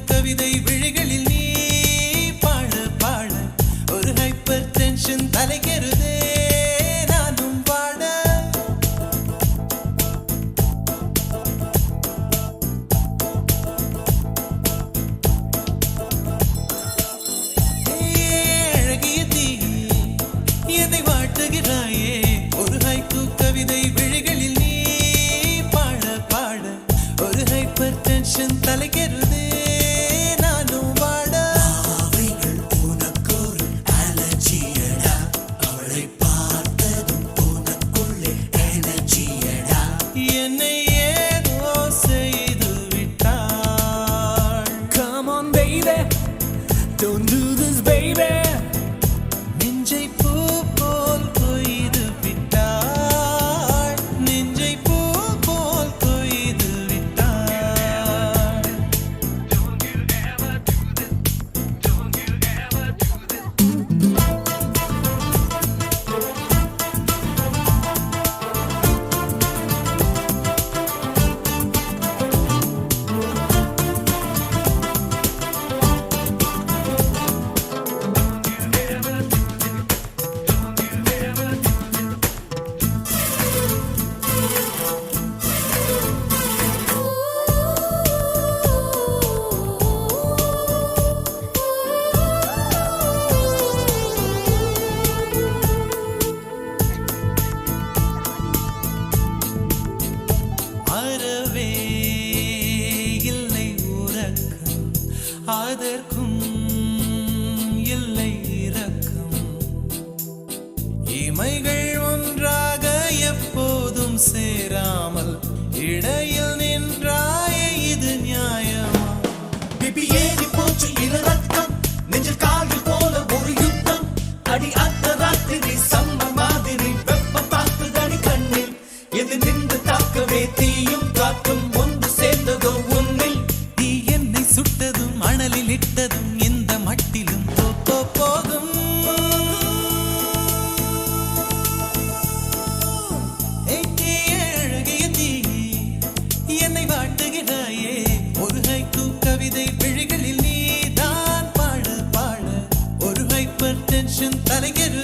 கவிதை விழிகளில் நீ பாட பாட ஒரு ஹைப்பர் டென்ஷன் தலைகெருதே நானும் பாட அழகிய தீ என்னை வாட்டுகிறாயே ஒரு ஹைக்கூ கவிதை விழிகளில் நீ பாட பாட ஒரு ஹைப்பர் டென்ஷன் தலைகெருதே நானும் வாட அவைகள் உனக்கொரு அலர்ஜியடா அவளை பார்த்ததும் உனக்குள்ளே எனர்ஜியடா என்னை ஏதோ செய்து விட்டாள் Come on baby don't do this baby நெஞ்சை பூ போல் கொய்து விட்டாள் நெஞ்சை பூ போல் கொய்து விட்டாள் அறவே இல்லை உறக்கம் அதற்கும் இல்லை இரக்கம் இமைகள் ஒன்றாக எப்போதும் சேராமல் இடையில் நின்றாய இது நியாயமா பிபி ஏறி போச்சு இளரத்தம் நெஞ்சில் காலில் போல ஒரு யுத்தம் அடி அந்த ராத்திரி சம்ம மாதிரி வெப்பம் தாக்குதடி கண்ணில் எது நின்று தாக்கவே தீயும் காற்றும் ஒன்று சேர்ந்ததோ உன்னில் தீ என்னை சுட்டதும் அனலில் இட்டதும் இந்த மட்டிலும் போகும் அழகிய தீ என்னை வாட்டுகிறாயே ஒரு ஹைக்கூ கவிதை விழிகளில் நீ தான் பாட பாட ஒரு ஹைப்பர் டென்ஷன் தலைகெரு